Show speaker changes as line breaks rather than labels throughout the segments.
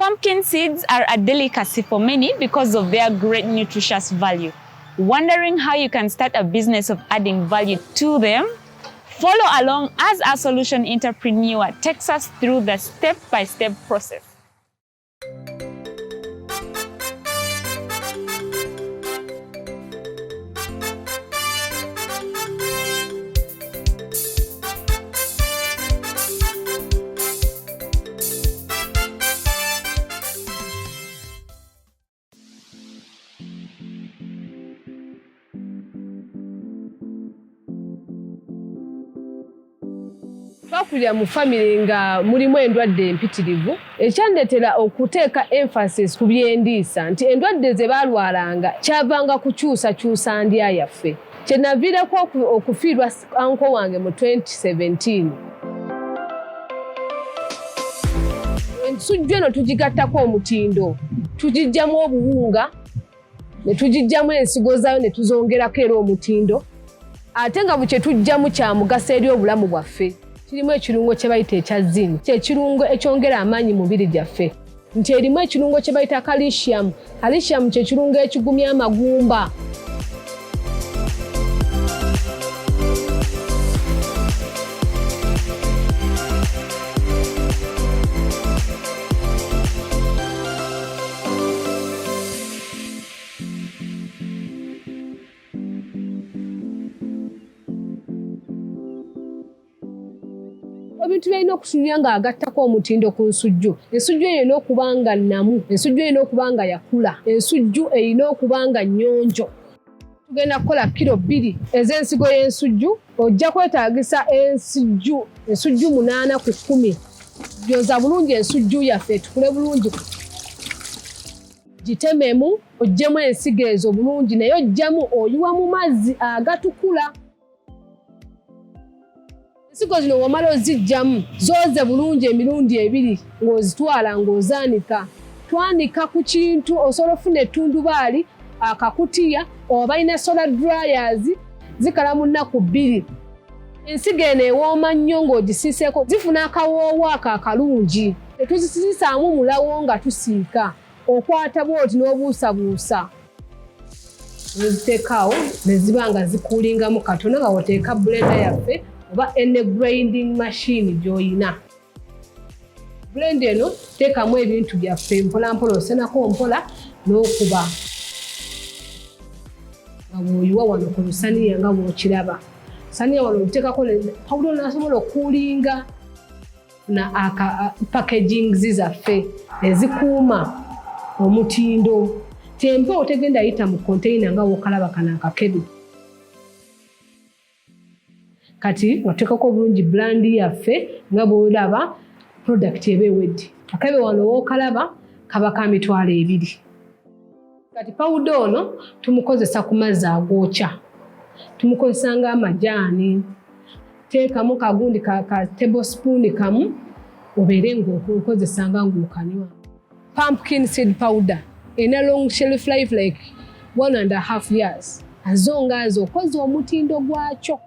Pumpkin seeds are a delicacy for many because of their great nutritious value. Wondering how you can start a business of adding value to them? Follow along as our solution entrepreneur takes us through the step-by-step process.
Twakulira mu family nga mulimu endwadde empitirivu ekyandetera okuteeka emphasis ku byendiisa nti endwadde ze balwalanga kyavanga kukyusa ndya yaffe kyenaviirako okufiirwa anko wange mu 2017. Ensujju eno tugigattako omutindo tugijjamu obuwunga ne tugijjamu ensigo zaayo ne tuzongerako era omutindo ate nga bwe kye tujjamu kya mugaso eri obulamu bwaffe. Kirimu ekirungo kye bayita ekya zinc, ky'ekirungo ekyongera amaanyi mu mibiri gyaffe. Nti erimu ekirungo kye bayita calcium. Calcium ky'ekirungo ekigumya amagumba. Ebintu byalina okutunulira nga agattako omutindo ku nsujju. Ensujju erina okuba nga nnamu, ensujju erina okuba nga yakula, ensujju erina okuba nga nnyonjo. Tugenda kukola kilo 2 ez'ensigo y'ensujju, ojja kwetaagisa ensujju 8 ku 10. Gyoza bulungi ensujju yaffe tukule bulungi. Gitememu, oggyemu ensigo ezo bulungi naye ogjamu oyiwa mu mazzi agatukula. Ensigo zino wamala ozijjamu zooze bulungi emirundi 2 ng'ozitwala ng'ozaanika. Twanika ku kintu osobola ofuna ettundubaali, akakutiya oba balina solar dryers zikala mu nnaku 2. Ensigo eno ewooma nnyo ng'ogisiiseeko zifuna akawoowo ako akalungi. Tetuzisisaamu mulawo nga tusiika. Okwata bw'oti n'obuusabuusa. Neziteekaawo ne ziba nga zikuulingamu katono nga woteeka blender yaffe oba ene grinding machine gy'oyina. Blend eno teekamu ebintu byaffe mpola mpola osenako mpola n'okuba. Nga bw'oyiwa wano ku lusaniya nga bw'okiraba. Saniya wano oteekako pawulo n'asobola okuulinga na packaging zaffe ezikuuma omutindo. Tempa otegenda yita mu container nga wokalaba kana akakedu. Kati wateekako bulungi blandi yaffe nga bw'olaba product eba ewedde. Akebe wano wookalaba kaba ka mitwalo 2. Kati pawuda ono tumukozesa ku mazzi agookya. Tumukozesa ng'amajaani. Teekamu kagundi ka tablespoon kamu obeere ng'okozesa nga ng'okanywa. Pumpkin seed powder ena long shelf life like 1.5 years. Azonga azo okoze omutindo gwakyo.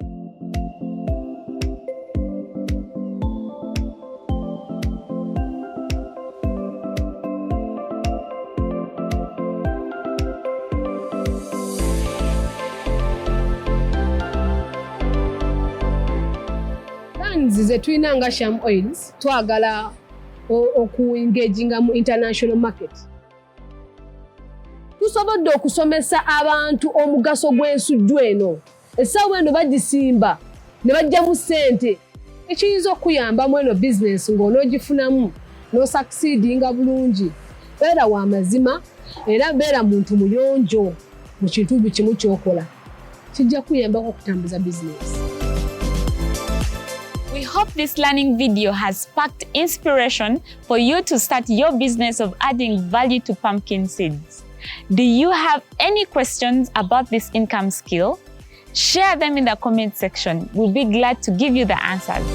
Ze tulina nga sham oils twagala oku-engaginga mu international market. Tusobodde okusomesa abantu omugaso gw'ensujju eno. Essaawa eno bagisimba ne bajjamu ssente. Ekiyinza okuyambamu eno business ng'onoogifunamu n'osucceedinga bulungi. Beera wa mazima era beera muntu muyonjo mu kintu kimu ky'okola. Kijja kuyambako okutambuza business.
We hope this learning video has sparked inspiration for you to start your business of adding value to pumpkin seeds. Do you have any questions about this income skill? Share them in the comment section. We'll be glad to give you the answers.